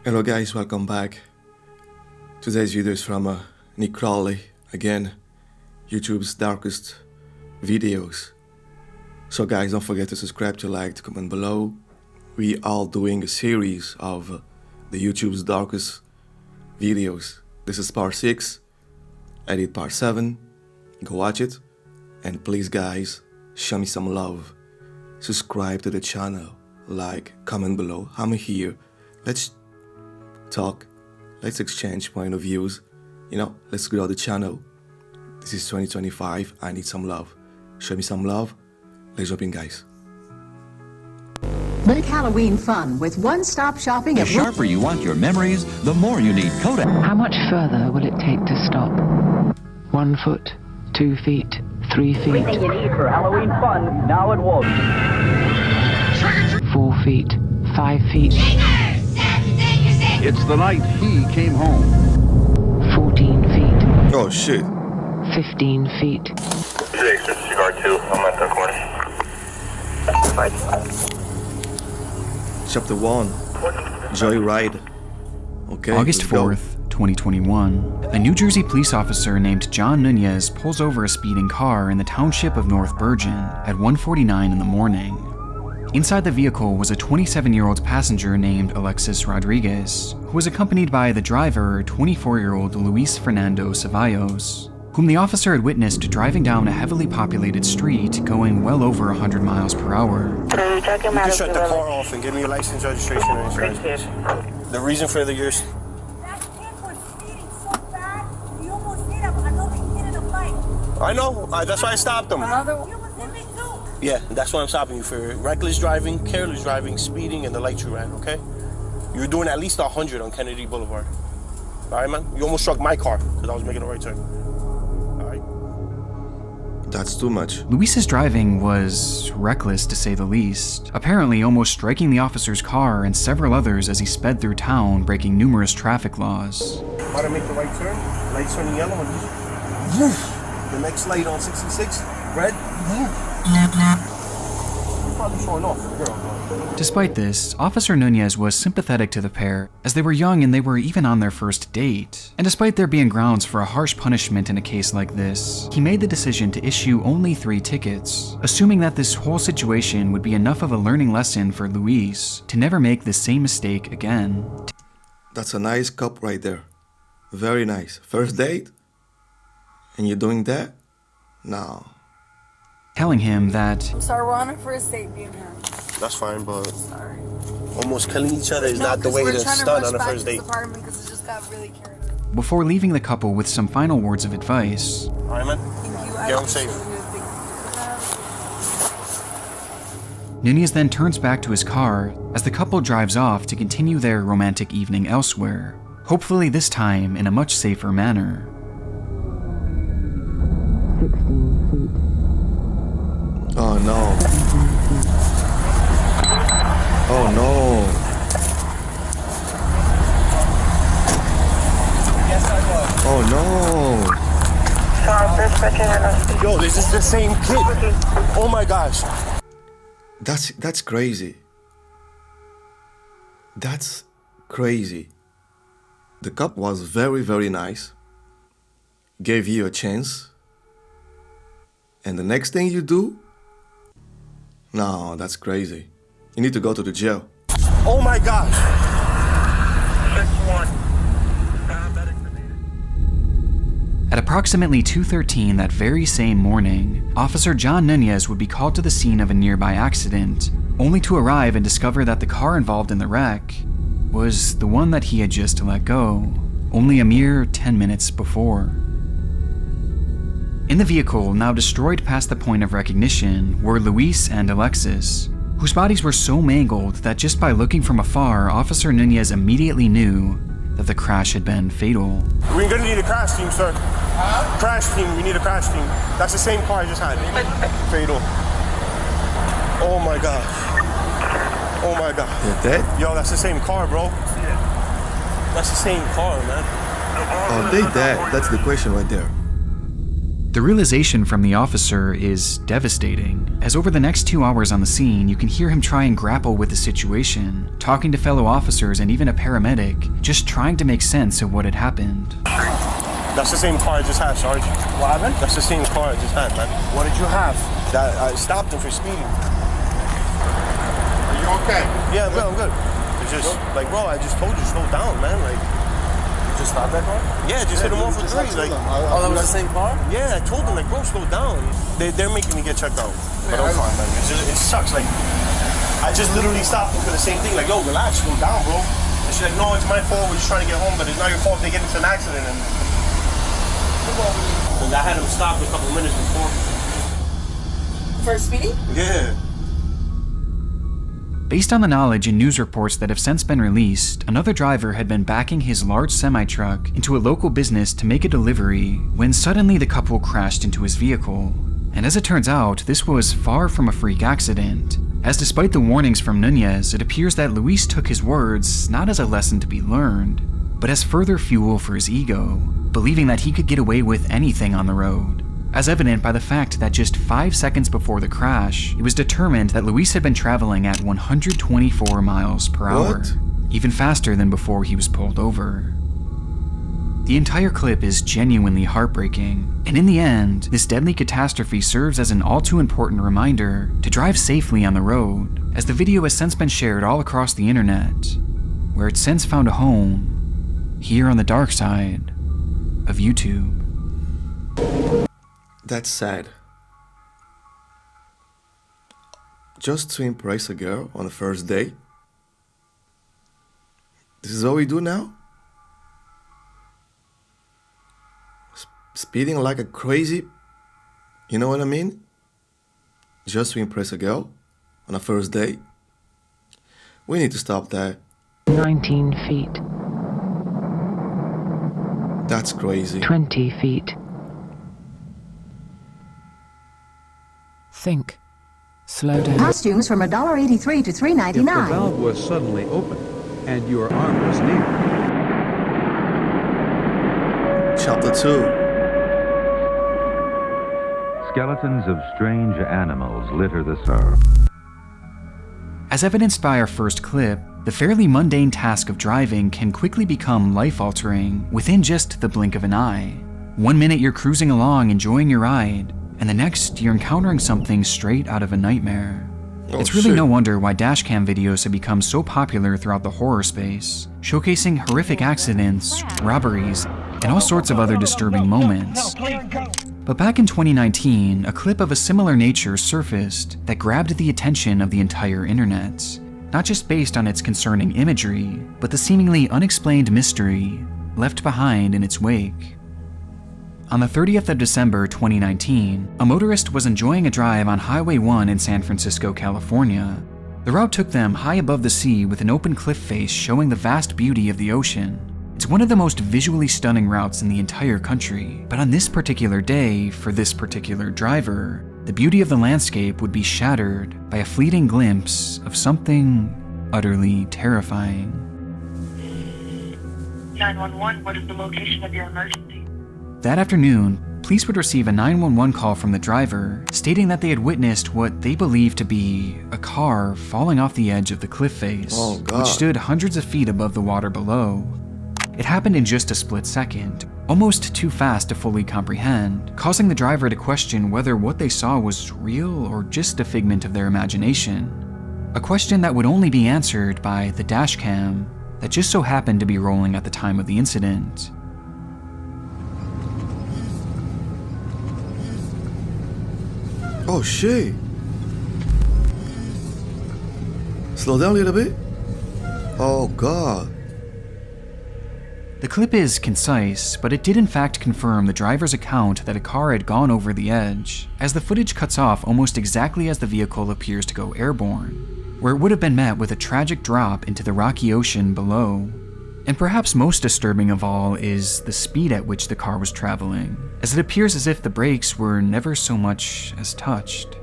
Hello guys, welcome back. Today's video is from Nick Crowley, again, YouTube's darkest videos. So guys, don't forget to subscribe, to like, to comment below. We are doing a series of the YouTube's darkest videos. This is part 6, I did part 7, go watch it. And please guys, show me some love. Subscribe to the channel, like, comment below. I'm here. Let's talk, let's exchange point of views, let's grow the channel. This is 2025, I need some love. Show me some love. Let's jump in, guys. Make Halloween fun with one-stop shopping. The sharper you want your memories, the more you need Kodak. How much further will it take to stop? 1 foot, 2 feet, 3 feet. Everything you need for Halloween fun, now at Walgreens. 4 feet, 5 feet. It's the night he came home. 14 feet. Oh shit. 15 feet. Cigar 2, I'm at the corner. Chapter 1, Joyride. Okay. August 4th, 2021, a New Jersey police officer named John Nunez pulls over a speeding car in the township of North Bergen at 1:49 in the morning. Inside the vehicle was a 27-year-old passenger named Alexis Rodriguez, who was accompanied by the driver, 24-year-old Luis Fernando Ceballos, whom the officer had witnessed driving down a heavily populated street going well over 100 miles per hour. You can shut the car off and give me your license, registration, and insurance. The reason for the years. That kid was speeding so fast, you almost hit him. I know he hit in a fight. I know, that's why I stopped him. You almost hit me too. Yeah, that's why I'm stopping you for reckless driving, careless driving, speeding, and the lights you ran, okay? You were doing at least 100 on Kennedy Boulevard. All right, man? You almost struck my car because I was making a right turn. All right? That's too much. Luis's driving was reckless, to say the least, apparently almost striking the officer's car and several others as he sped through town, breaking numerous traffic laws. How to make the right turn? Lights turning yellow and woof. The next light on 66, red. You're probably showing off for the girl, bro. Despite this, Officer Nunez was sympathetic to the pair, as they were young and they were even on their first date. And despite there being grounds for a harsh punishment in a case like this, he made the decision to issue only 3 tickets, assuming that this whole situation would be enough of a learning lesson for Luis to never make the same mistake again. That's a nice cup right there. Very nice. First date? And you're doing that? No. Telling him that I'm sorry, we're on a first date, being here. That's fine, but Sorry. almost killing each other is not the way to start on a first date. Apartment because it just got really carried away. before leaving the couple with some final words of advice. All right, man. Get home safe. Nunez then turns back to his car as the couple drives off to continue their romantic evening elsewhere, hopefully this time in a much safer manner. 16 feet. Oh no. Oh no. Oh no. Yo, this is the same kid. Oh my gosh. That's crazy. That's crazy. The cop was very, very nice. Gave you a chance. And the next thing you do? No, that's crazy. You need to go to the jail. Oh my gosh. At approximately 2:13 that very same morning, Officer John Nunez would be called to the scene of a nearby accident, only to arrive and discover that the car involved in the wreck was the one that he had just let go, only a mere 10 minutes before. In the vehicle, now destroyed past the point of recognition, were Luis and Alexis, whose bodies were so mangled that just by looking from afar, Officer Nunez immediately knew that the crash had been fatal. We're gonna need a crash team, sir. Crash team, we need a crash team. That's the same car I just had. Fatal. Oh my God. Oh my God. They're dead? Yo, that's the same car, bro. That's the same car, man. Oh, they dead. That's the question right there. The realization from the officer is devastating, as over the next 2 hours on the scene, you can hear him try and grapple with the situation, talking to fellow officers and even a paramedic, just trying to make sense of what had happened. That's the same car I just had, Sarge. What happened? That's the same car I just had, man. What did you have? That I stopped him for speeding. Are you okay? Yeah, I'm good. It's just, like, bro, I just told you, slow down, man. Like, You just stopped that car? yeah, just hit him off with three. Like, Oh, that was the same car? yeah, I told them, like, bro, slow down. They're making me get checked out. But I'm fine, man. It sucks. Like, I just literally stopped them for the same thing. Like, yo, relax, slow down, bro. And she's like, no, it's my fault. We're just trying to get home, but it's not your fault if they get into an accident. And I had him stopped a couple minutes before. For speeding? Yeah. Based on the knowledge and news reports that have since been released, another driver had been backing his large semi-truck into a local business to make a delivery when suddenly the couple crashed into his vehicle. And as it turns out, this was far from a freak accident, as despite the warnings from Nunez, it appears that Luis took his words not as a lesson to be learned, but as further fuel for his ego, believing that he could get away with anything on the road. As evident by the fact that just 5 seconds before the crash, it was determined that Luis had been traveling at 124 miles per hour, even faster than before he was pulled over. The entire clip is genuinely heartbreaking, and in the end, this deadly catastrophe serves as an all too important reminder to drive safely on the road, as the video has since been shared all across the internet, where it's since found a home here on the dark side of YouTube. That's sad. Just to impress a girl on the first date? This is all we do now? Speeding like a crazy, you know what I mean? Just to impress a girl on a first date? We need to stop that. 19 feet. That's crazy. 20 feet. Think. Slow down. Costumes from $1.83 to If the $3.99. valve was suddenly open and your arm was near, Chapter 2. Skeletons of strange animals litter the surf. As evidenced by our first clip, the fairly mundane task of driving can quickly become life-altering within just the blink of an eye. 1 minute you're cruising along enjoying your ride, and the next you're encountering something straight out of a nightmare. It's really no wonder why dashcam videos have become so popular throughout the horror space, showcasing horrific accidents, robberies, and all sorts of other disturbing moments. But back in 2019, a clip of a similar nature surfaced that grabbed the attention of the entire internet, not just based on its concerning imagery, but the seemingly unexplained mystery left behind in its wake. On the 30th of December 2019, a motorist was enjoying a drive on Highway 1 in San Francisco, California. The route took them high above the sea with an open cliff face showing the vast beauty of the ocean. It's one of the most visually stunning routes in the entire country, but on this particular day, for this particular driver, the beauty of the landscape would be shattered by a fleeting glimpse of something utterly terrifying. 911, what is the location of your emergency? That afternoon, police would receive a 911 call from the driver, stating that they had witnessed what they believed to be a car falling off the edge of the cliff face, which stood hundreds of feet above the water below. It happened in just a split second, almost too fast to fully comprehend, causing the driver to question whether what they saw was real or just a figment of their imagination. A question that would only be answered by the dashcam that just so happened to be rolling at the time of the incident. Oh shit. Slow down a little bit. Oh god. The clip is concise, but it did in fact confirm the driver's account that a car had gone over the edge, as the footage cuts off almost exactly as the vehicle appears to go airborne, where it would have been met with a tragic drop into the rocky ocean below. And perhaps most disturbing of all is the speed at which the car was traveling, as it appears as if the brakes were never so much as touched.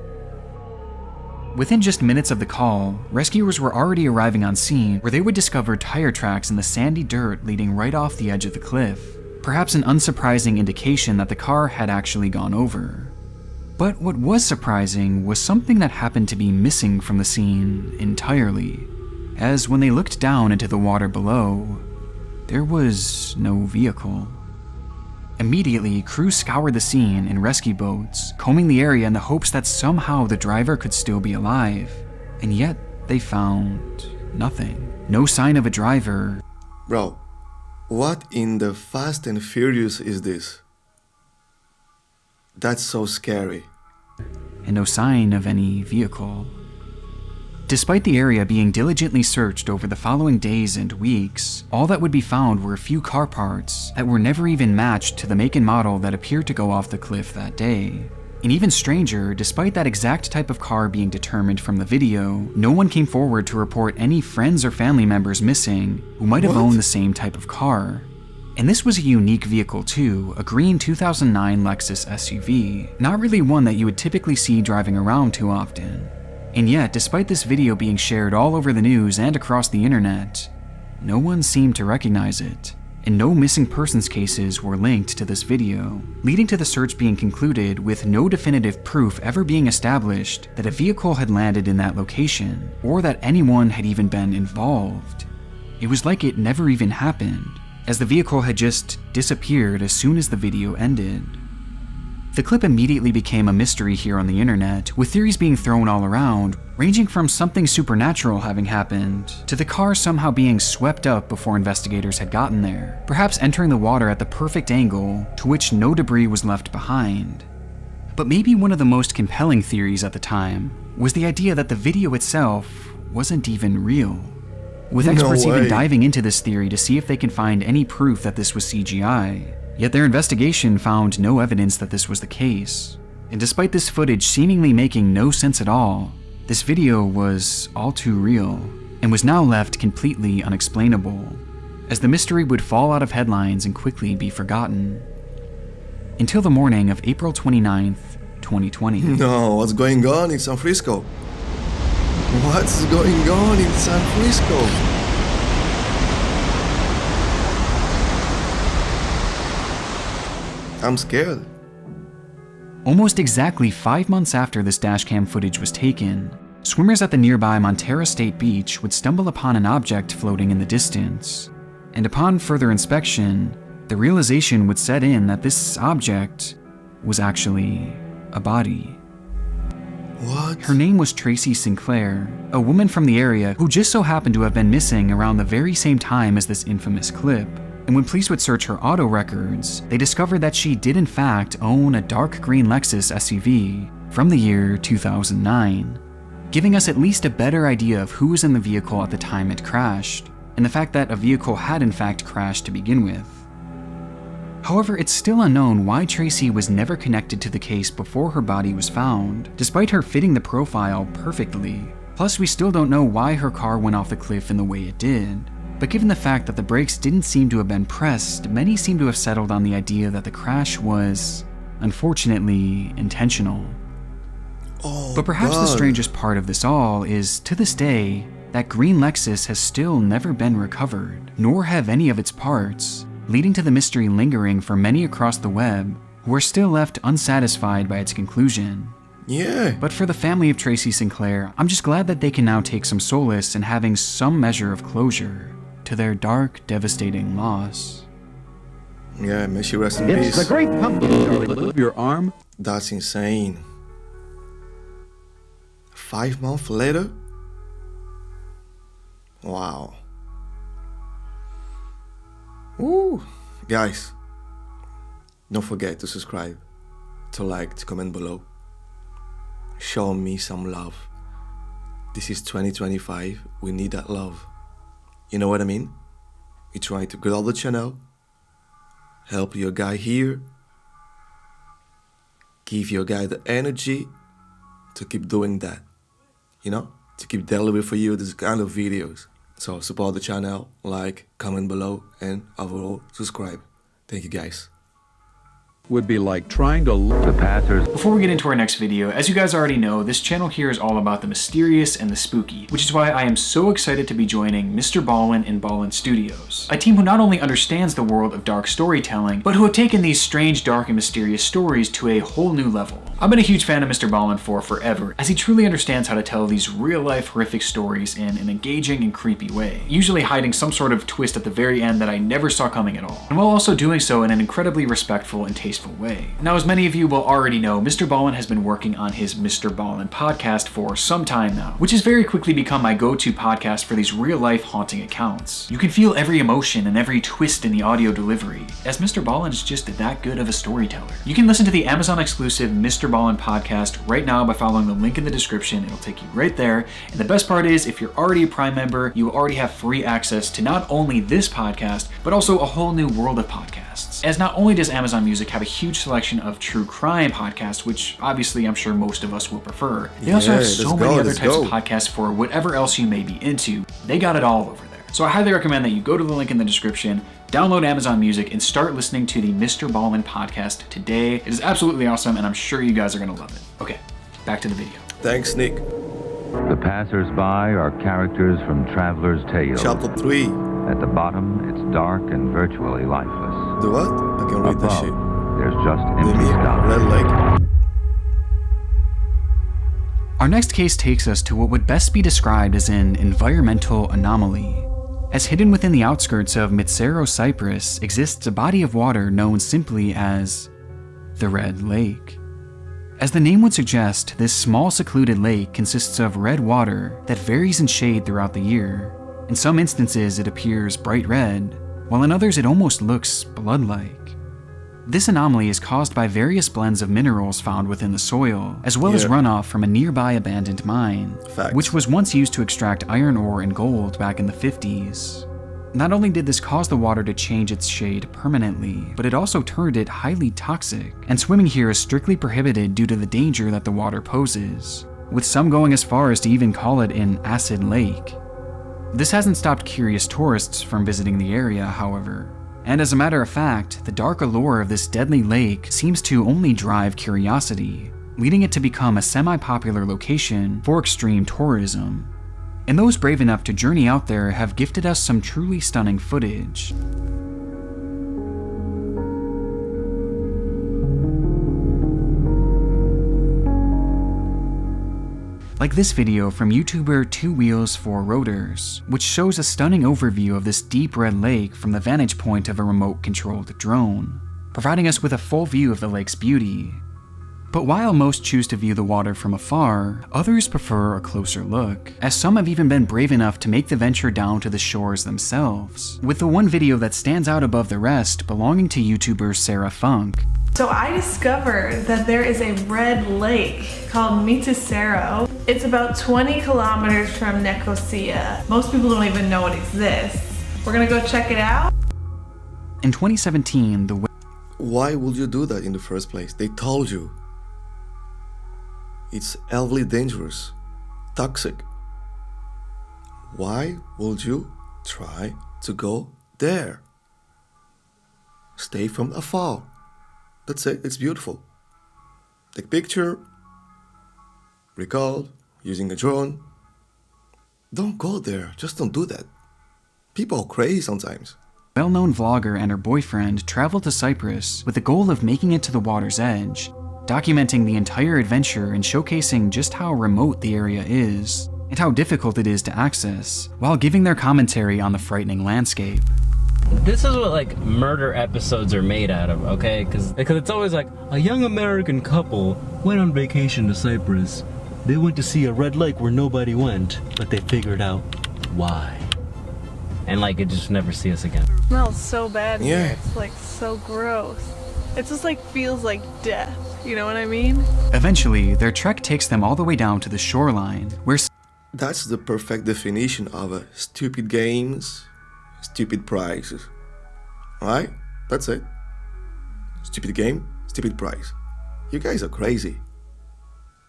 Within just minutes of the call, rescuers were already arriving on scene, where they would discover tire tracks in the sandy dirt leading right off the edge of the cliff, perhaps an unsurprising indication that the car had actually gone over. But what was surprising was something that happened to be missing from the scene entirely, as when they looked down into the water below, there was no vehicle. Immediately, crews scoured the scene in rescue boats, combing the area in the hopes that somehow the driver could still be alive, and yet they found nothing. No sign of a driver. Bro, what in the Fast and Furious is this? That's so scary. And no sign of any vehicle. Despite the area being diligently searched over the following days and weeks, all that would be found were a few car parts that were never even matched to the make and model that appeared to go off the cliff that day. And even stranger, despite that exact type of car being determined from the video, no one came forward to report any friends or family members missing who might have owned the same type of car. And this was a unique vehicle too, a green 2009 Lexus SUV, not really one that you would typically see driving around too often. And yet, despite this video being shared all over the news and across the internet, no one seemed to recognize it, and no missing persons cases were linked to this video, leading to the search being concluded with no definitive proof ever being established that a vehicle had landed in that location, or that anyone had even been involved. It was like it never even happened, as the vehicle had just disappeared as soon as the video ended. The clip immediately became a mystery here on the internet, with theories being thrown all around, ranging from something supernatural having happened, to the car somehow being swept up before investigators had gotten there, perhaps entering the water at the perfect angle to which no debris was left behind. But maybe one of the most compelling theories at the time was the idea that the video itself wasn't even real, with experts even diving into this theory to see if they can find any proof that this was CGI. Yet their investigation found no evidence that this was the case. And despite this footage seemingly making no sense at all, this video was all too real, and was now left completely unexplainable, as the mystery would fall out of headlines and quickly be forgotten. Until the morning of April 29th, 2020. No, what's going on in San Francisco? What's going on in San Francisco? I'm scared. Almost exactly 5 months after this dashcam footage was taken, swimmers at the nearby Montara State Beach would stumble upon an object floating in the distance. And upon further inspection, the realization would set in that this object was actually a body. What? Her name was Tracy Sinclair, a woman from the area who just so happened to have been missing around the very same time as this infamous clip. And when police would search her auto records, they discovered that she did in fact own a dark green Lexus SUV from the year 2009, giving us at least a better idea of who was in the vehicle at the time it crashed, and the fact that a vehicle had in fact crashed to begin with. However, it's still unknown why Tracy was never connected to the case before her body was found, despite her fitting the profile perfectly. Plus, we still don't know why her car went off the cliff in the way it did. But given the fact that the brakes didn't seem to have been pressed, many seem to have settled on the idea that the crash was, unfortunately, intentional. But perhaps the strangest part of this all is, to this day, that green Lexus has still never been recovered, nor have any of its parts, leading to the mystery lingering for many across the web who are still left unsatisfied by its conclusion. Yeah. But for the family of Tracy Sinclair, I'm just glad that they can now take some solace in having some measure of closure to their dark, devastating loss. Yeah, may she rest in It's peace. the great pumpkin of your arm. That's insane. 5 months later? Wow. Woo! Guys, don't forget to subscribe, to like, to comment below. Show me some love. This is 2025, we need that love. You know what I mean? We try to grow the channel, help your guy here, give your guy the energy to keep doing that. You know? To keep delivering for you this kind of videos. So support the channel, like, comment below, and overall subscribe. Thank you guys. would be like trying to The passers. Before we get into our next video, as you guys already know, this channel here is all about the mysterious and the spooky, which is why I am so excited to be joining Mr. Ballin and Ballin Studios, a team who not only understands the world of dark storytelling, but who have taken these strange, dark, and mysterious stories to a whole new level. I've been a huge fan of Mr. Ballin for forever, as he truly understands how to tell these real-life horrific stories in an engaging and creepy way, usually hiding some sort of twist at the very end that I never saw coming at all, and while also doing so in an incredibly respectful and tasteful way. Now, as many of you will already know, Mr. Ballin has been working on his Mr. Ballin podcast for some time now, which has very quickly become my go-to podcast for these real-life haunting accounts. You can feel every emotion and every twist in the audio delivery, as Mr. Ballin is just that good of a storyteller. You can listen to the Amazon-exclusive Mr. Ballin podcast right now by following the link in the description. It'll take you right there, and the best part is, if you're already a Prime member, you will already have free access to not only this podcast, but also a whole new world of podcasts. As not only does Amazon Music have a huge selection of true crime podcasts, which obviously I'm sure most of us will prefer, they also have so many other types of podcasts for whatever else you may be into. They got it all over there. So I highly recommend that you go to the link in the description, download Amazon Music, and start listening to the Mr. Ballin podcast today. It is absolutely awesome, and I'm sure you guys are going to love it. Okay, back to the video. Thanks, Nick. The passers-by are characters from Traveler's Tales. Chapter 3. At the bottom, it's dark and virtually lifeless. The what? I can read that shit. There's just empty sky. Red Lake. Our next case takes us to what would best be described as an environmental anomaly. As hidden within the outskirts of Mitsero, Cyprus, exists a body of water known simply as the Red Lake. As the name would suggest, this small secluded lake consists of red water that varies in shade throughout the year. In some instances it appears bright red, while in others it almost looks blood-like. This anomaly is caused by various blends of minerals found within the soil, as well as runoff from a nearby abandoned mine, which was once used to extract iron ore and gold back in the 50s. Not only did this cause the water to change its shade permanently, but it also turned it highly toxic, and swimming here is strictly prohibited due to the danger that the water poses, with some going as far as to even call it an acid lake. This hasn't stopped curious tourists from visiting the area, however. And as a matter of fact, the dark allure of this deadly lake seems to only drive curiosity, leading it to become a semi-popular location for extreme tourism. And those brave enough to journey out there have gifted us some truly stunning footage. Like this video from YouTuber 2 Wheels 4 Rotors, which shows a stunning overview of this deep red lake from the vantage point of a remote-controlled drone, providing us with a full view of the lake's beauty. But while most choose to view the water from afar, others prefer a closer look, as some have even been brave enough to make the venture down to the shores themselves, with the one video that stands out above the rest belonging to YouTuber Sarah Funk. So I discovered that there is a red lake called Mitsero. It's about 20 kilometers from Nicosia. Most people don't even know it exists. We're gonna go check it out. In 2017, the Why would you do that in the first place? They told you. It's heavily dangerous, toxic. Why would you try to go there? Stay from afar. That's it, it's beautiful. Take picture, record, using a drone. Don't go there, just don't do that. People are crazy sometimes. well-known vlogger and her boyfriend traveled to Cyprus with the goal of making it to the water's edge, documenting the entire adventure and showcasing just how remote the area is, and how difficult it is to access, while giving their commentary on the frightening landscape. This is what like murder episodes are made out of, okay? Because it's always like, a young American couple went on vacation to Cyprus. They went to see a red lake where nobody went, but they figured out why. And like, it just never see us again. It smells so bad here. Yeah. It's like so gross. It just like feels like death, you know what I mean? Eventually, their trek takes them all the way down to the shoreline, where That's the perfect definition of a stupid games, stupid prices. Alright? That's it. Stupid game, stupid price. You guys are crazy.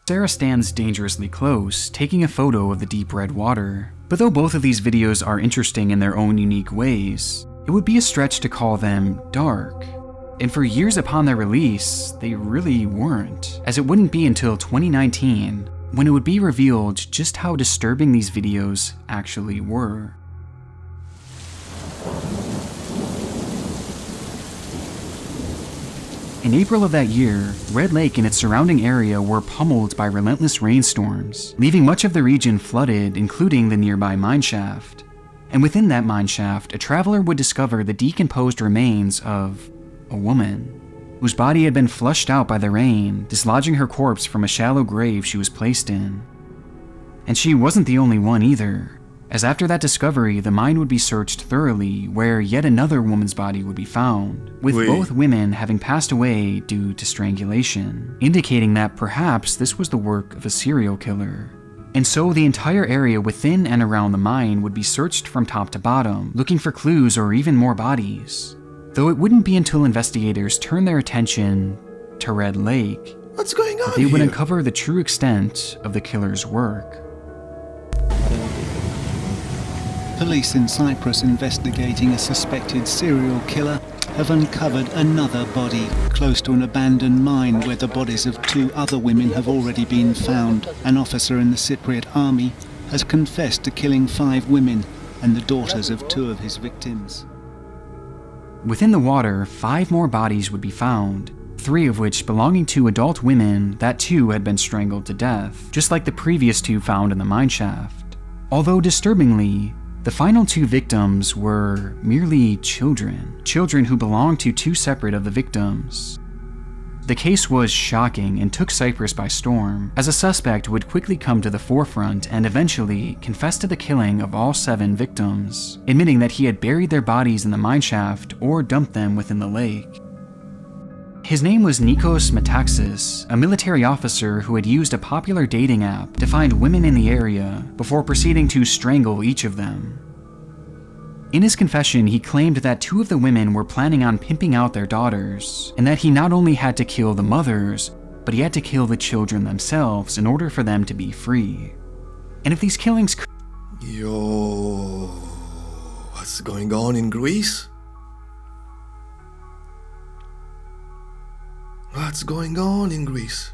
Sarah stands dangerously close, taking a photo of the deep red water. But though both of these videos are interesting in their own unique ways, it would be a stretch to call them dark. And for years upon their release, they really weren't, as it wouldn't be until 2019 when it would be revealed just how disturbing these videos actually were. In April of that year, Red Lake and its surrounding area were pummeled by relentless rainstorms, leaving much of the region flooded, including the nearby mineshaft. And within that mineshaft, a traveler would discover the decomposed remains of a woman, whose body had been flushed out by the rain, dislodging her corpse from a shallow grave she was placed in. And she wasn't the only one either, as after that discovery, the mine would be searched thoroughly, where yet another woman's body would be found, with both women having passed away due to strangulation, indicating that perhaps this was the work of a serial killer. And so the entire area within and around the mine would be searched from top to bottom, looking for clues or even more bodies. Though it wouldn't be until investigators turned their attention to Red Lake What's going on that they would here? uncover the true extent of the killer's work. Police in Cyprus investigating a suspected serial killer have uncovered another body close to an abandoned mine where the bodies of 2 other women have already been found. An officer in the Cypriot army has confessed to killing 5 women and the daughters of 2 of his victims. Within the water, 5 more bodies would be found, 3 of which belonging to adult women that too had been strangled to death, just like the previous 2 found in the mineshaft. Although disturbingly, the final 2 victims were merely children who belonged to 2 separate of the victims. The case was shocking and took Cyprus by storm, as a suspect would quickly come to the forefront and eventually confess to the killing of all 7 victims, admitting that he had buried their bodies in the mineshaft or dumped them within the lake. His name was Nikos Metaxas, a military officer who had used a popular dating app to find women in the area before proceeding to strangle each of them. In his confession, he claimed that 2 of the women were planning on pimping out their daughters, and that he not only had to kill the mothers, but he had to kill the children themselves in order for them to be free. And if these killings could— Yo, what's going on in Greece? What's going on in Greece?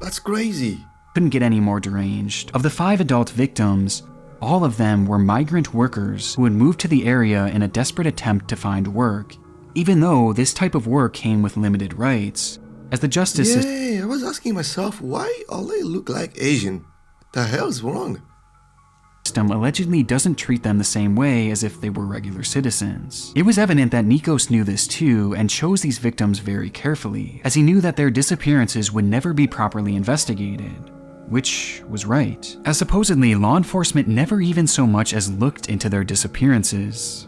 That's crazy. Couldn't get any more deranged. Of the 5 adult victims, all of them were migrant workers who had moved to the area in a desperate attempt to find work, even though this type of work came with limited rights, as the justice system— Yeah, I was asking myself, why all they look like Asian? What the hell's wrong? allegedly doesn't treat them the same way as if they were regular citizens. It was evident that Nikos knew this too and chose these victims very carefully, as he knew that their disappearances would never be properly investigated. Which was right, as supposedly law enforcement never even so much as looked into their disappearances.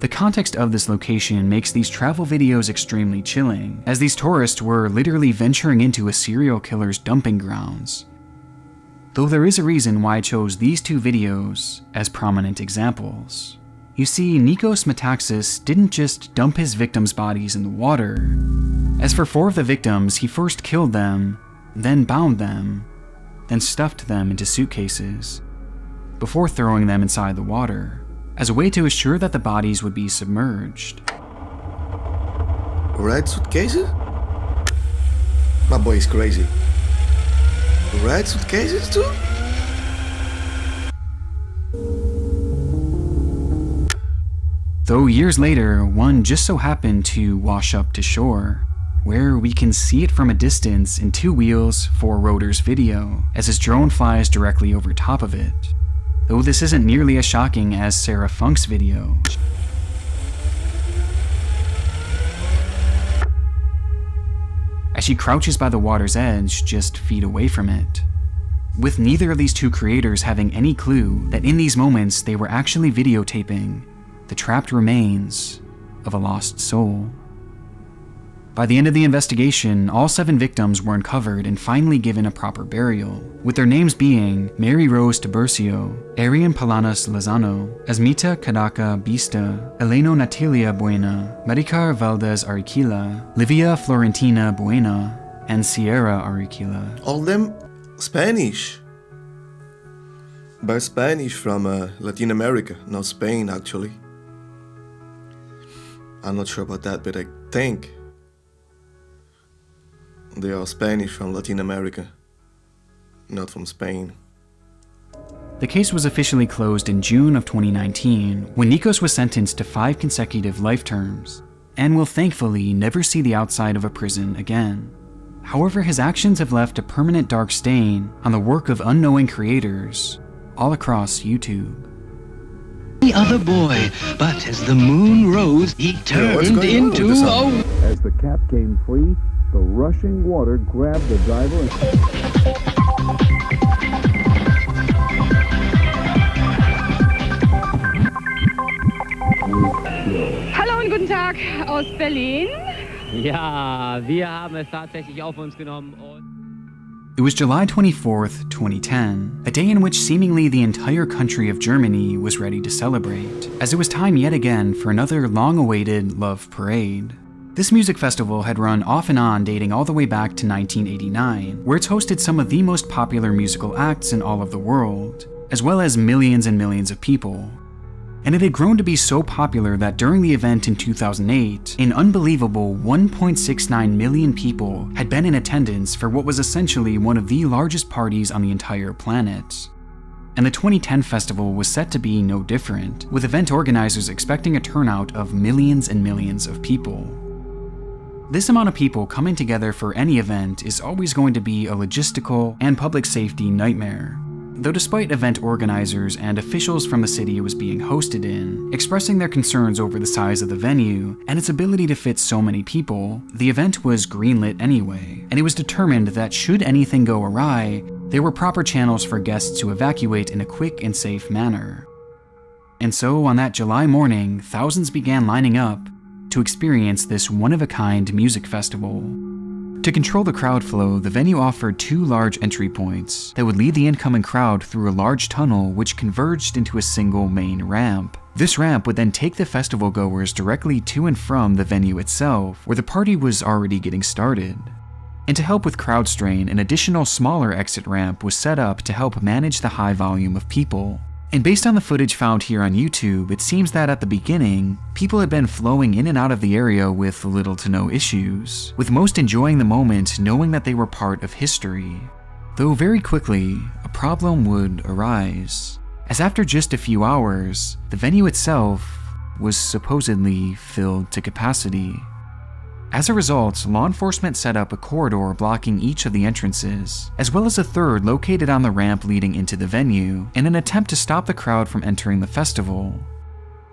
The context of this location makes these travel videos extremely chilling, as these tourists were literally venturing into a serial killer's dumping grounds. Though there is a reason why I chose these 2 videos as prominent examples. You see, Nikos Metaxas didn't just dump his victims' bodies in the water. As for 4 of the victims, he first killed them, then bound them, then stuffed them into suitcases, before throwing them inside the water, as a way to assure that the bodies would be submerged. Red suitcases? My boy is crazy. Red suitcases too? Though years later, one just so happened to wash up to shore, where we can see it from a distance in 2 wheels, 4 rotors video, as his drone flies directly over top of it. Though this isn't nearly as shocking as Sarah Funk's video. As she crouches by the water's edge, just feet away from it. With neither of these 2 creators having any clue that in these moments they were actually videotaping the trapped remains of a lost soul. By the end of the investigation, all 7 victims were uncovered and finally given a proper burial, with their names being Mary Rose Tiburcio, Arian Palanas Lozano, Asmita Kadaka Bista, Eleno Natalia Buena, Maricar Valdez Ariquila, Livia Florentina Buena, and Sierra Ariquila. All them Spanish. by Spanish from Latin America, not Spain actually. I'm not sure about that, but I think they are Spanish from Latin America, not from Spain. The case was officially closed in June of 2019 when Nikos was sentenced to 5 consecutive life terms and will thankfully never see the outside of a prison again. However, his actions have left a permanent dark stain on the work of unknowing creators all across YouTube. The other boy, but as the moon rose, he turned into a... As the cap came free, the rushing water grabbed the diver and... Hallo und guten Tag aus Berlin. Ja, wir haben es tatsächlich auf uns genommen und... It was July 24th, 2010, a day in which seemingly the entire country of Germany was ready to celebrate, as it was time yet again for another long-awaited Love Parade. This music festival had run off and on dating all the way back to 1989, where it's hosted some of the most popular musical acts in all of the world, as well as millions and millions of people. And it had grown to be so popular that during the event in 2008, an unbelievable 1.69 million people had been in attendance for what was essentially one of the largest parties on the entire planet. And the 2010 festival was set to be no different, with event organizers expecting a turnout of millions and millions of people. This amount of people coming together for any event is always going to be a logistical and public safety nightmare. Though despite event organizers and officials from the city it was being hosted in expressing their concerns over the size of the venue and its ability to fit so many people, the event was greenlit anyway, and it was determined that should anything go awry, there were proper channels for guests to evacuate in a quick and safe manner. And so on that July morning, thousands began lining up to experience this one-of-a-kind music festival. To control the crowd flow, the venue offered 2 large entry points that would lead the incoming crowd through a large tunnel which converged into a single main ramp. This ramp would then take the festival goers directly to and from the venue itself, where the party was already getting started. And to help with crowd strain, an additional smaller exit ramp was set up to help manage the high volume of people. And based on the footage found here on YouTube, it seems that at the beginning, people had been flowing in and out of the area with little to no issues, with most enjoying the moment knowing that they were part of history. Though very quickly, a problem would arise, as after just a few hours, the venue itself was supposedly filled to capacity. As a result, law enforcement set up a corridor blocking each of the entrances, as well as a third located on the ramp leading into the venue, in an attempt to stop the crowd from entering the festival.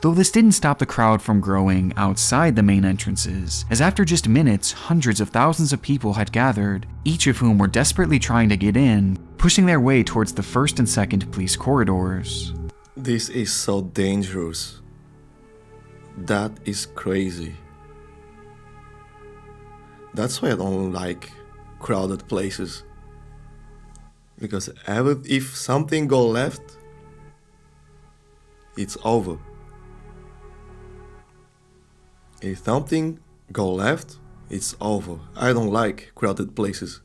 Though this didn't stop the crowd from growing outside the main entrances, as after just minutes, hundreds of thousands of people had gathered, each of whom were desperately trying to get in, pushing their way towards the first and second police corridors. This is so dangerous. That is crazy. That's why I don't like crowded places. Because if something goes left, it's over. If something goes left, it's over. I don't like crowded places.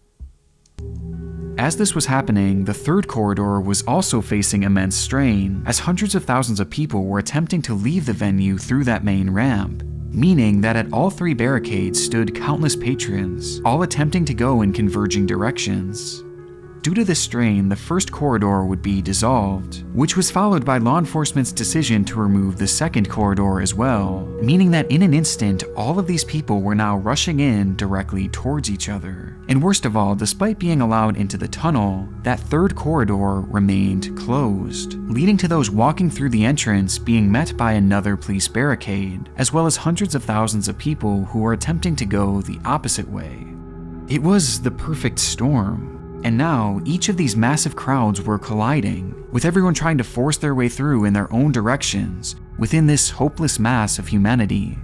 As this was happening, the third corridor was also facing immense strain, as hundreds of thousands of people were attempting to leave the venue through that main ramp, meaning that at all 3 barricades stood countless patrons, all attempting to go in converging directions. Due to this strain, the first corridor would be dissolved, which was followed by law enforcement's decision to remove the second corridor as well, meaning that in an instant, all of these people were now rushing in directly towards each other. And worst of all, despite being allowed into the tunnel, that third corridor remained closed, leading to those walking through the entrance being met by another police barricade, as well as hundreds of thousands of people who were attempting to go the opposite way. It was the perfect storm. And now, each of these massive crowds were colliding, with everyone trying to force their way through in their own directions within this hopeless mass of humanity.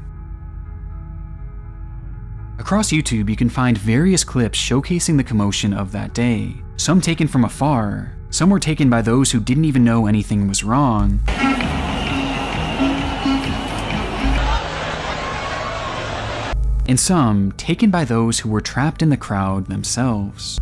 Across YouTube, you can find various clips showcasing the commotion of that day, some taken from afar, some were taken by those who didn't even know anything was wrong, and some taken by those who were trapped in the crowd themselves.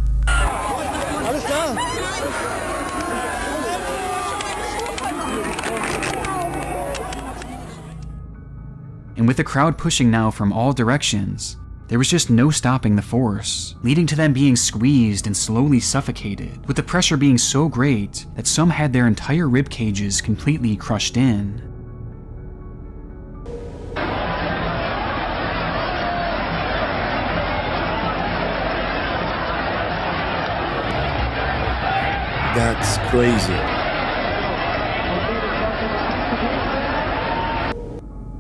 And with the crowd pushing now from all directions, there was just no stopping the force, leading to them being squeezed and slowly suffocated, with the pressure being so great that some had their entire rib cages completely crushed in. That's crazy.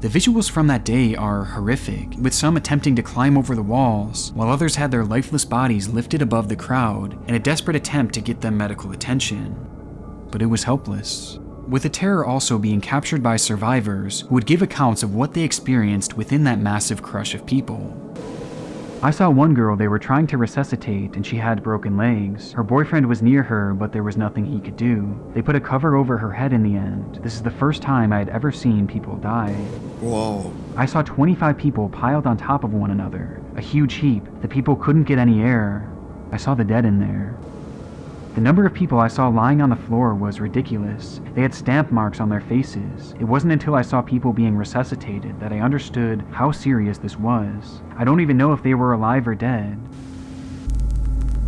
The visuals from that day are horrific, with some attempting to climb over the walls, while others had their lifeless bodies lifted above the crowd in a desperate attempt to get them medical attention. But it was helpless, with the terror also being captured by survivors who would give accounts of what they experienced within that massive crush of people. I saw one girl they were trying to resuscitate and she had broken legs. Her boyfriend was near her, but there was nothing he could do. They put a cover over her head in the end. This is the first time I had ever seen people die. Whoa. I saw 25 people piled on top of one another. A huge heap. The people couldn't get any air. I saw the dead in there. The number of people I saw lying on the floor was ridiculous. They had stamp marks on their faces. It wasn't until I saw people being resuscitated that I understood how serious this was. I don't even know if they were alive or dead.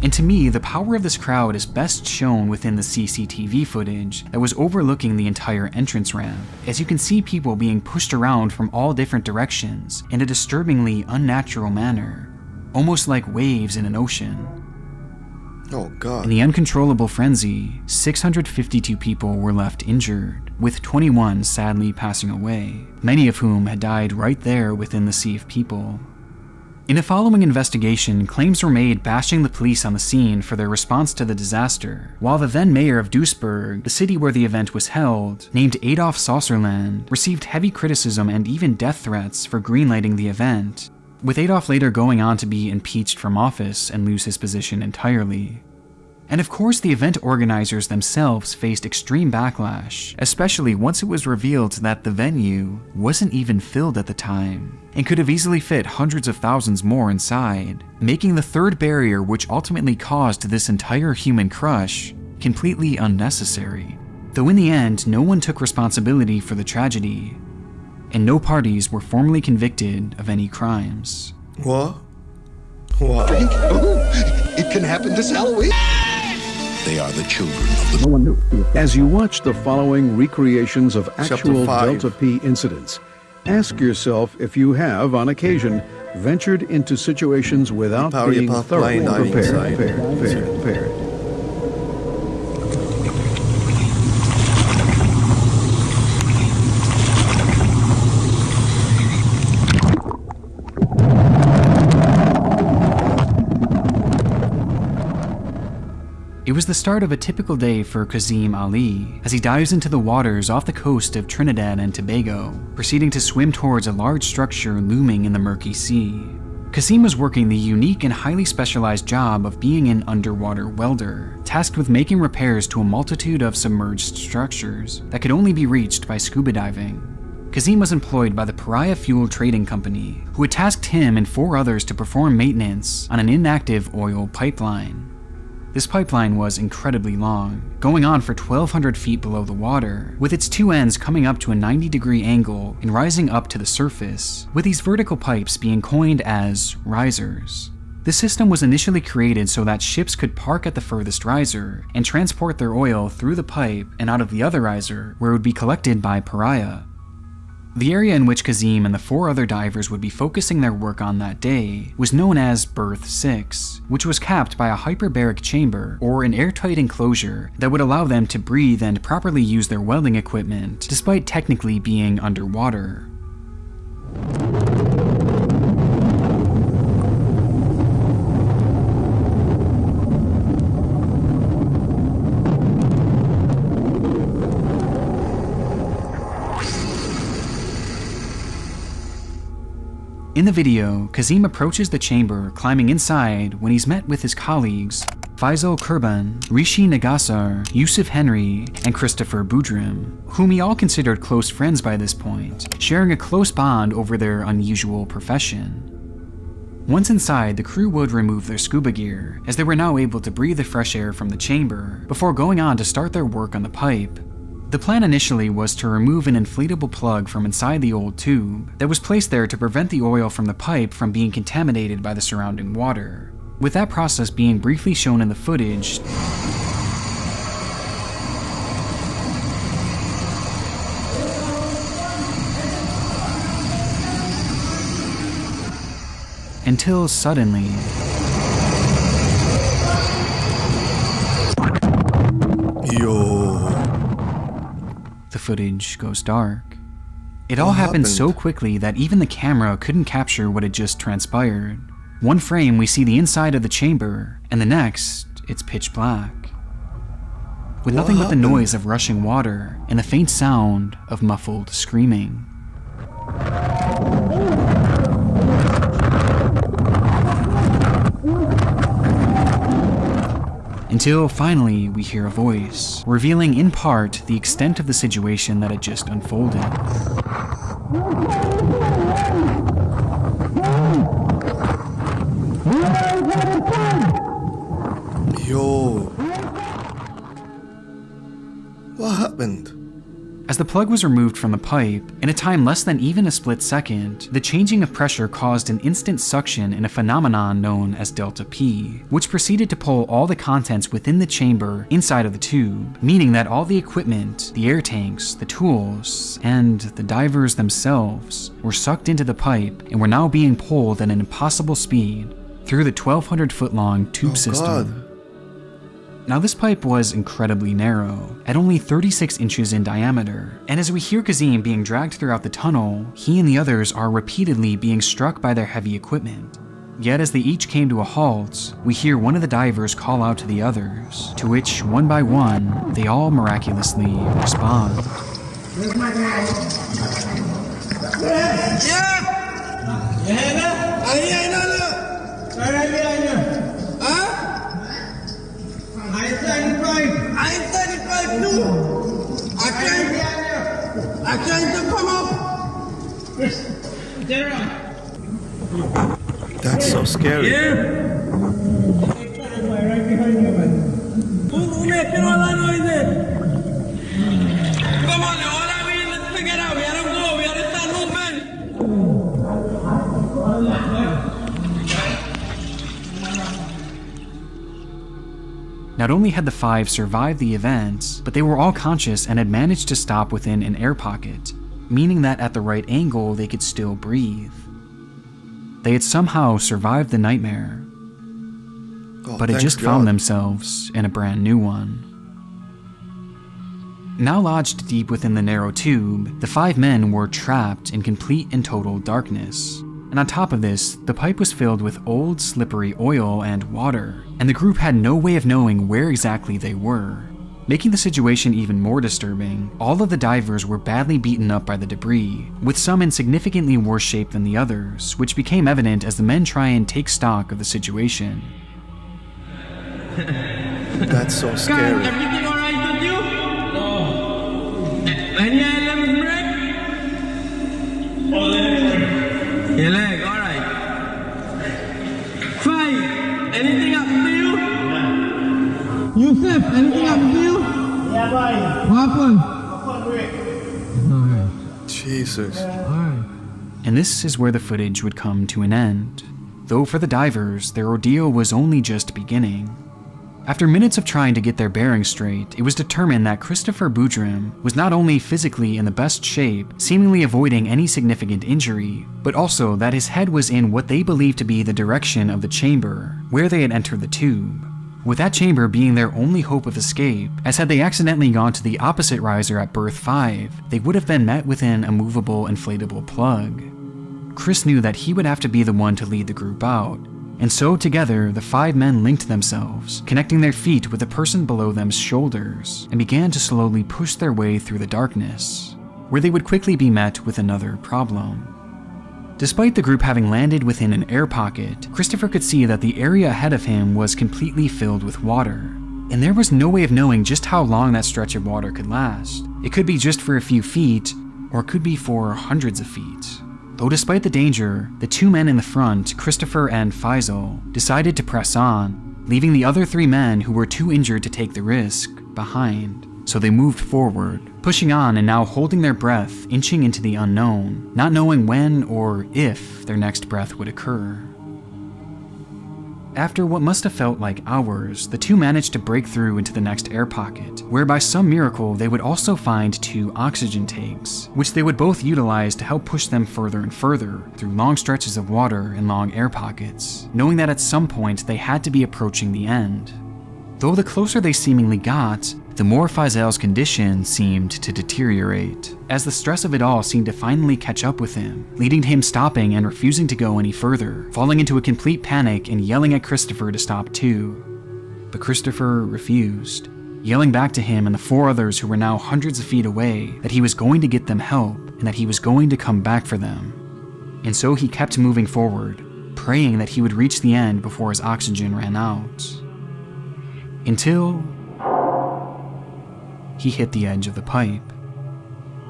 And to me, the power of this crowd is best shown within the CCTV footage that was overlooking the entire entrance ramp, as you can see people being pushed around from all different directions in a disturbingly unnatural manner, almost like waves in an ocean. Oh God. In the uncontrollable frenzy, 652 people were left injured, with 21 sadly passing away, many of whom had died right there within the sea of people. In a following investigation, claims were made bashing the police on the scene for their response to the disaster, while the then mayor of Duisburg, the city where the event was held, named Adolf Saucerland, received heavy criticism and even death threats for greenlighting the event, with Adolf later going on to be impeached from office and lose his position entirely. And of course, the event organizers themselves faced extreme backlash, especially once it was revealed that the venue wasn't even filled at the time, and could have easily fit hundreds of thousands more inside, making the third barrier which ultimately caused this entire human crush completely unnecessary. Though in the end, no one took responsibility for the tragedy, and no parties were formally convicted of any crimes. What? What? It can happen this Halloween. They are the children of the... No one knew. As you watch the following recreations of actual Delta P incidents, ask yourself if you have, on occasion, ventured into situations without being thoroughly prepared. It was the start of a typical day for Kazim Ali, as he dives into the waters off the coast of Trinidad and Tobago, proceeding to swim towards a large structure looming in the murky sea. Kazim was working the unique and highly specialized job of being an underwater welder, tasked with making repairs to a multitude of submerged structures that could only be reached by scuba diving. Kazim was employed by the Paria Fuel Trading Company, who had tasked him and 4 others to perform maintenance on an inactive oil pipeline. This pipeline was incredibly long, going on for 1,200 feet below the water, with its 2 ends coming up to a 90-degree angle and rising up to the surface, with these vertical pipes being coined as risers. The system was initially created so that ships could park at the furthest riser and transport their oil through the pipe and out of the other riser, where it would be collected by Paria. The area in which Kazim and the 4 other divers would be focusing their work on that day was known as Berth 6, which was capped by a hyperbaric chamber, or an airtight enclosure that would allow them to breathe and properly use their welding equipment, despite technically being underwater. In the video, Kazim approaches the chamber, climbing inside when he's met with his colleagues Faisal Kurban, Rishi Nagasar, Yusuf Henry, and Christopher Boudrim, whom he all considered close friends by this point, sharing a close bond over their unusual profession. Once inside, the crew would remove their scuba gear, as they were now able to breathe the fresh air from the chamber, before going on to start their work on the pipe. The plan initially was to remove an inflatable plug from inside the old tube that was placed there to prevent the oil from the pipe from being contaminated by the surrounding water. With that process being briefly shown in the footage, until suddenly, the footage goes dark. It all happened so quickly that even the camera couldn't capture what had just transpired. One frame we see the inside of the chamber, and the next, it's pitch black. With nothing but the noise of rushing water and the faint sound of muffled screaming. Until finally we hear a voice, revealing in part the extent of the situation that had just unfolded. Yo. What happened? As the plug was removed from the pipe, in a time less than even a split second, the changing of pressure caused an instant suction in a phenomenon known as delta P, which proceeded to pull all the contents within the chamber inside of the tube, meaning that all the equipment, the air tanks, the tools, and the divers themselves were sucked into the pipe and were now being pulled at an impossible speed through the 1,200-foot-long tube system. God. Now this pipe was incredibly narrow, at only 36 inches in diameter, and as we hear Kazim being dragged throughout the tunnel, he and the others are repeatedly being struck by their heavy equipment. Yet as they each came to a halt, we hear one of the divers call out to the others, to which, one by one, they all miraculously respond. I tried to come up. That's so scary. Who making all that noise? Come on, all I mean, let's figure it out. We gotta go. We gotta start Not only had the five survived the event, but they were all conscious and had managed to stop within an air pocket, meaning that at the right angle they could still breathe. They had somehow survived the nightmare, but had just found themselves in a brand new one. Now lodged deep within the narrow tube, the five men were trapped in complete and total darkness. And on top of this, the pipe was filled with old, slippery oil and water, and the group had no way of knowing where exactly they were. Making the situation even more disturbing, all of the divers were badly beaten up by the debris, with some in significantly worse shape than the others, which became evident as the men try and take stock of the situation. That's so scary. Guys, everything alright with you? No. Any items break? Your leg, alright. Five. Anything happened to you? Yusuf, anything happened to you? Yeah, boy. What happened? Alright. Jesus. Alright. And this is where the footage would come to an end. Though for the divers, their ordeal was only just beginning. After minutes of trying to get their bearings straight, it was determined that Christopher Boudrim was not only physically in the best shape, seemingly avoiding any significant injury, but also that his head was in what they believed to be the direction of the chamber, where they had entered the tube. With that chamber being their only hope of escape, as had they accidentally gone to the opposite riser at berth 5, they would have been met within a movable inflatable plug. Chris knew that he would have to be the one to lead the group out, and so together the five men linked themselves, connecting their feet with the person below them's shoulders, and began to slowly push their way through the darkness, where they would quickly be met with another problem. Despite the group having landed within an air pocket, Christopher could see that the area ahead of him was completely filled with water, and there was no way of knowing just how long that stretch of water could last. It could be just for a few feet, or it could be for hundreds of feet. Though despite the danger, the two men in the front, Christopher and Faisal, decided to press on, leaving the other three men who were too injured to take the risk behind. So they moved forward, pushing on and now holding their breath, inching into the unknown, not knowing when or if their next breath would occur. After what must have felt like hours, the two managed to break through into the next air pocket, where by some miracle they would also find 2 oxygen tanks, which they would both utilize to help push them further and further through long stretches of water and long air pockets, knowing that at some point they had to be approaching the end. Though the closer they seemingly got, the more Faisal's condition seemed to deteriorate, as the stress of it all seemed to finally catch up with him, leading to him stopping and refusing to go any further, falling into a complete panic and yelling at Christopher to stop too. But Christopher refused, yelling back to him and the 4 others who were now hundreds of feet away that he was going to get them help and that he was going to come back for them. And so he kept moving forward, praying that he would reach the end before his oxygen ran out. Until he hit the edge of the pipe.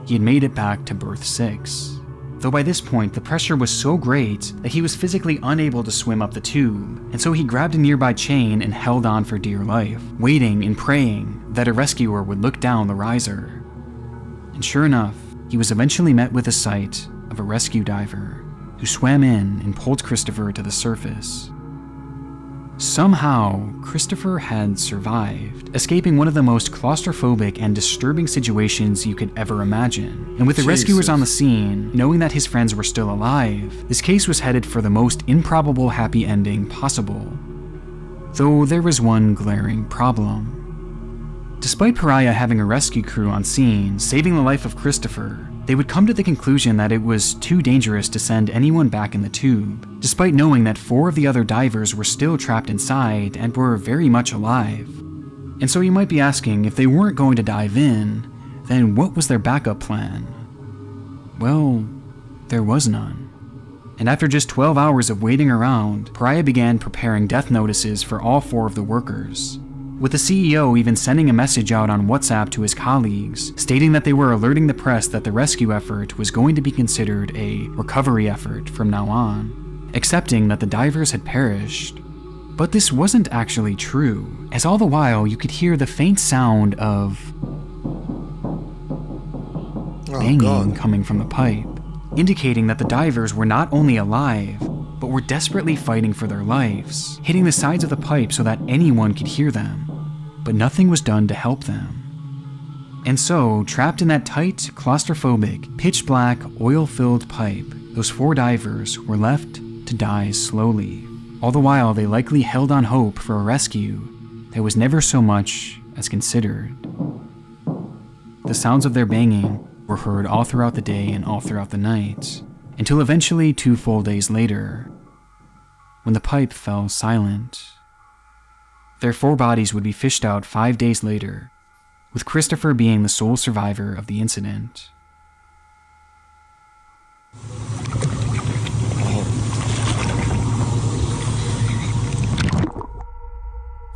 He had made it back to berth 6, though by this point the pressure was so great that he was physically unable to swim up the tube, and so he grabbed a nearby chain and held on for dear life, waiting and praying that a rescuer would look down the riser. And sure enough, he was eventually met with the sight of a rescue diver who swam in and pulled Christopher to the surface. Somehow, Christopher had survived, escaping one of the most claustrophobic and disturbing situations you could ever imagine. And with the rescuers on the scene, knowing that his friends were still alive, this case was headed for the most improbable happy ending possible. Though there was one glaring problem. Despite Paria having a rescue crew on scene, saving the life of Christopher, they would come to the conclusion that it was too dangerous to send anyone back in the tube, despite knowing that 4 of the other divers were still trapped inside and were very much alive. And so you might be asking, if they weren't going to dive in, then what was their backup plan? Well, there was none. And after just 12 hours of waiting around, Paria began preparing death notices for all 4 of the workers, with the CEO even sending a message out on WhatsApp to his colleagues, stating that they were alerting the press that the rescue effort was going to be considered a recovery effort from now on, accepting that the divers had perished. But this wasn't actually true, as all the while you could hear the faint sound of banging coming from the pipe, indicating that the divers were not only alive, but were desperately fighting for their lives, hitting the sides of the pipe so that anyone could hear them, but nothing was done to help them. And so, trapped in that tight, claustrophobic, pitch-black, oil-filled pipe, those 4 divers were left to die slowly, all the while they likely held on hope for a rescue that was never so much as considered. The sounds of their banging were heard all throughout the day and all throughout the night, until eventually 2 full days later, when the pipe fell silent. Their 4 bodies would be fished out 5 days later, with Christopher being the sole survivor of the incident.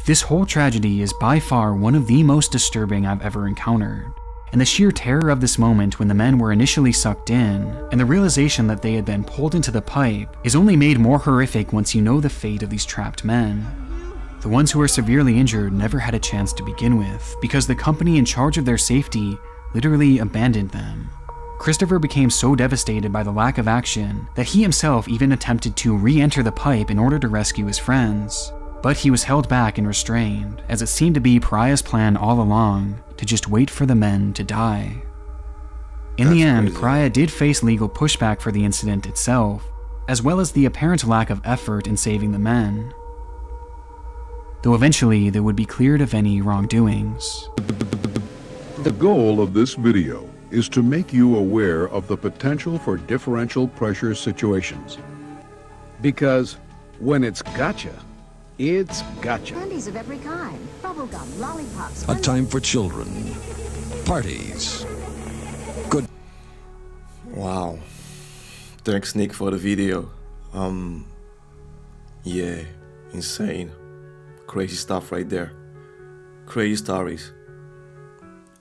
This whole tragedy is by far one of the most disturbing I've ever encountered. And the sheer terror of this moment when the men were initially sucked in, and the realization that they had been pulled into the pipe, is only made more horrific once you know the fate of these trapped men. The ones who were severely injured never had a chance to begin with, because the company in charge of their safety literally abandoned them. Christopher became so devastated by the lack of action that he himself even attempted to re-enter the pipe in order to rescue his friends. But he was held back and restrained, as it seemed to be Paria's plan all along to just wait for the men to die. In the end, Paria did face legal pushback for the incident itself, as well as the apparent lack of effort in saving the men, though eventually they would be cleared of any wrongdoings. The goal of this video is to make you aware of the potential for differential pressure situations. Because when it's gotcha, it's gotcha. Candies of every kind. Bubblegum, lollipops. A time for children. Parties. Good. Wow. Thanks, Nick, for the video. Yeah, insane. Crazy stuff right there. Crazy stories.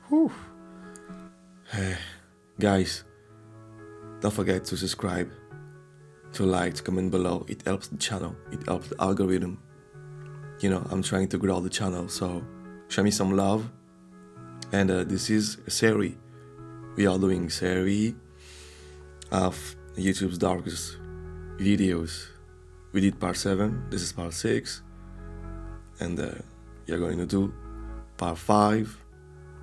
Whew. Hey, guys, don't forget to subscribe, to like, to comment below. It helps the channel. It helps the algorithm. You know, I'm trying to grow the channel, so show me some love. And this is a series we are doing series of YouTube's darkest videos. We did part 7, this is part 6, and you're going to do part 5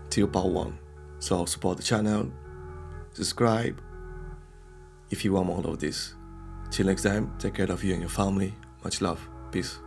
till part 1. So support the channel, subscribe if you want more of this. Till next time, take care of you and your family. Much love. Peace.